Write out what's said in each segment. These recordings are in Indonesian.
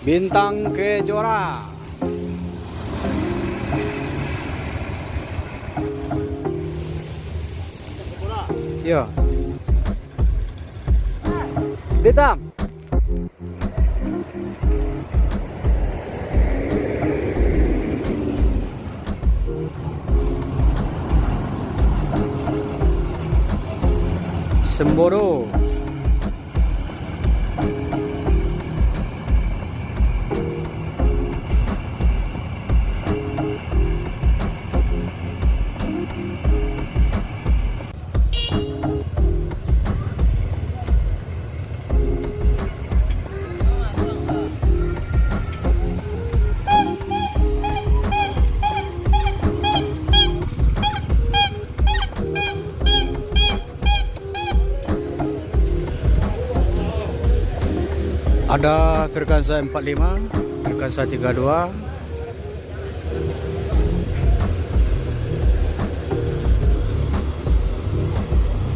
Bintang Kejora. Iya. Bintang. Semboro. Ada Firkansa 45, Firkansa 32,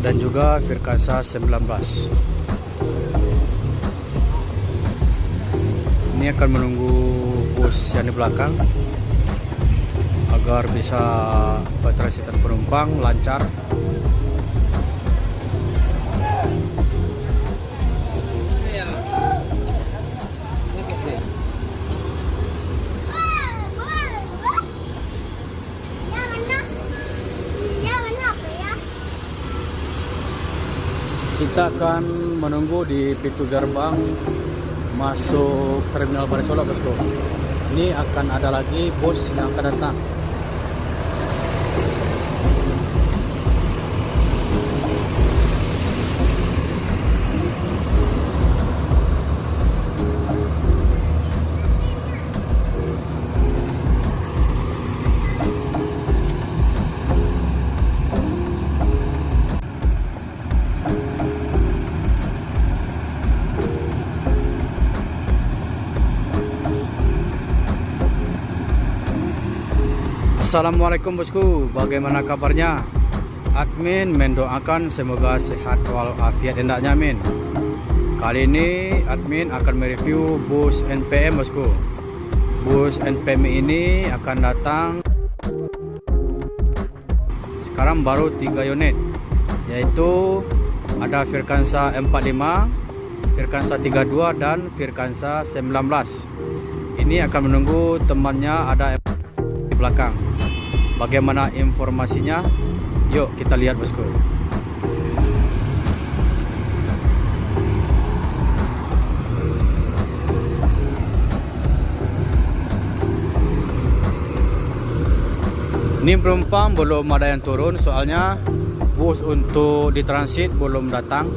dan juga Firkansa 19. Ini akan menunggu bus yang di belakang agar bisa bertransitan penumpang lancar. Kita akan menunggu di pintu gerbang masuk Terminal Balai Solok, bosku. Ini akan ada lagi bus yang akan datang. Assalamualaikum bosku, bagaimana kabarnya? Admin mendoakan semoga sehat walafiat hendaknya, amin. Kali ini admin akan mereview bus NPM, bosku. Bus NPM ini akan datang sekarang baru 3 unit, yaitu ada Firkansa 45, Firkansa 32 dan Firkansa 19. Ini akan menunggu temannya ada di belakang. Bagaimana informasinya? Yuk kita lihat, bosku. Ini penumpang belum ada yang turun, soalnya bus untuk ditransit belum datang.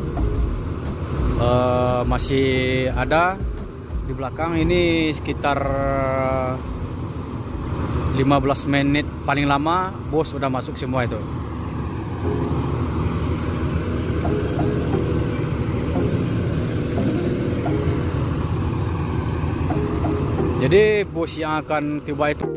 Masih ada di belakang. Ini sekitar 15 menit paling lama bus udah masuk semua itu. Jadi bus yang akan tiba itu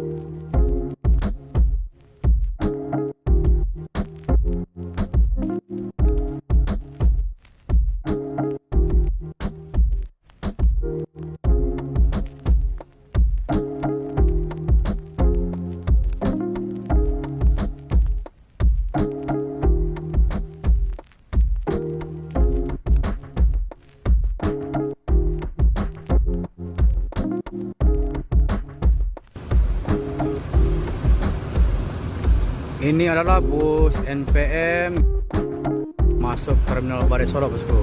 ini adalah bus NPM masuk Terminal Balai Solok, bosku,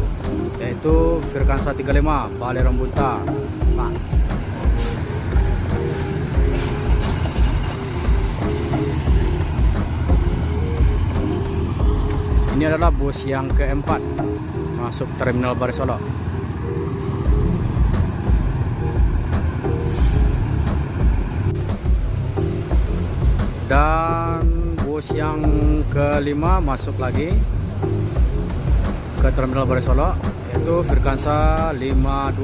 yaitu Firkansa 35 Balai Rambutan. Nah, ini adalah bus yang keempat masuk Terminal Balai Solok. Dan bus yang kelima masuk lagi ke Terminal Balai Solok, yaitu Firkansa 52.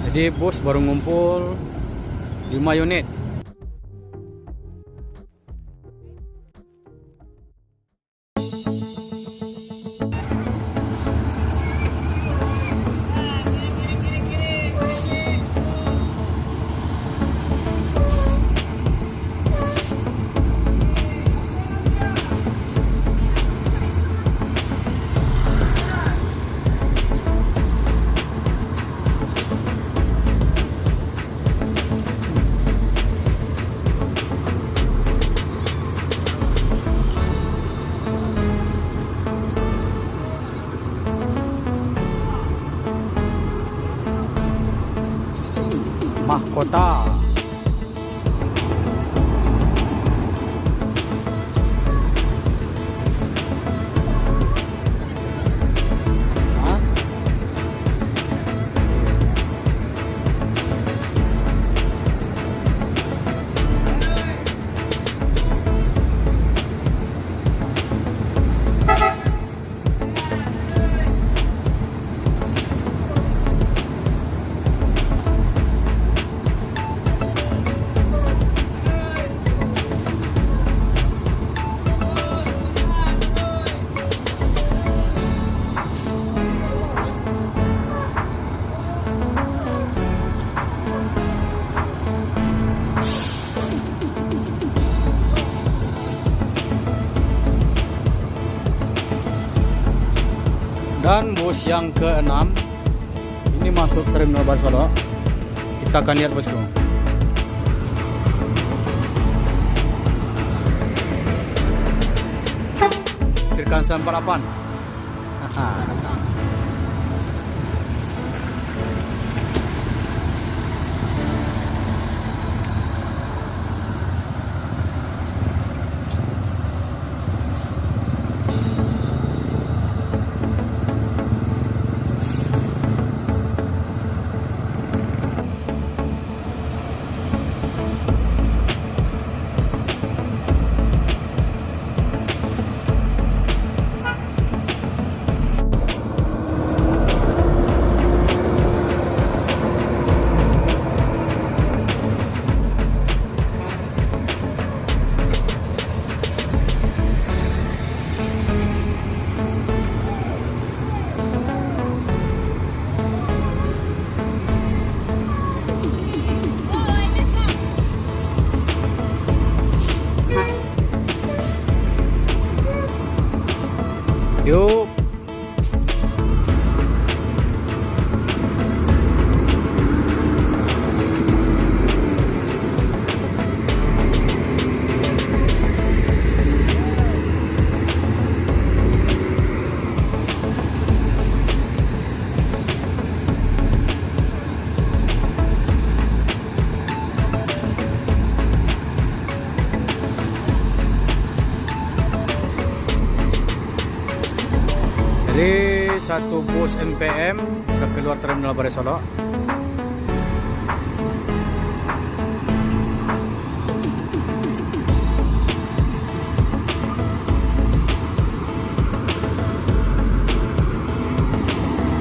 Jadi bus baru ngumpul 5 unit. kota. Dan bus yang ke-6 ini masuk terminal Baru. Kita akan lihat bosku. Firkansa 48. Yuk. Jadi satu bus MPM sudah keluar terminal Baru Solo.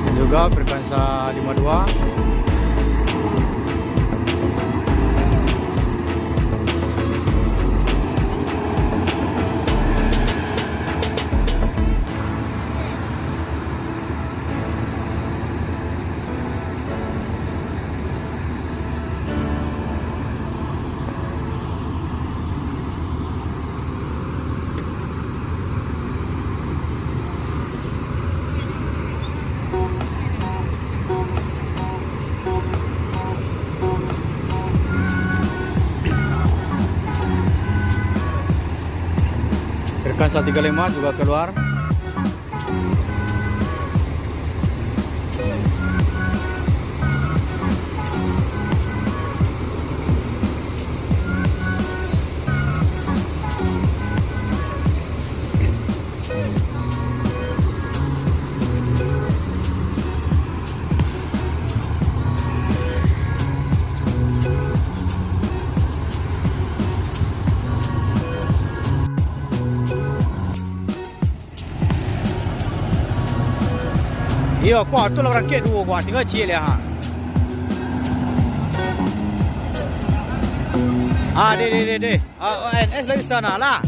Dan juga Firkansa 52. Firkansa 35 juga keluar. Iya, kuat tu lah rakit dua kuat, tinggal cil ya. Deh. ONS dari sana lah.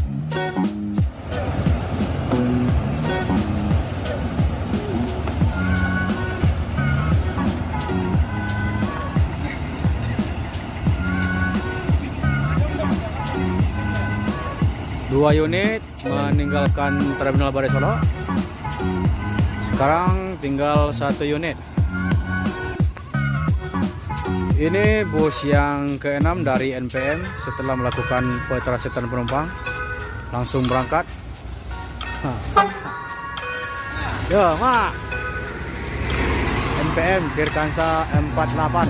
Dua unit meninggalkan terminal Baru Solo. Sekarang tinggal satu unit. Ini bus yang ke-6 dari NPM setelah melakukan petransiten penumpang langsung berangkat. Ya, Mak. NPM Firkansa 48.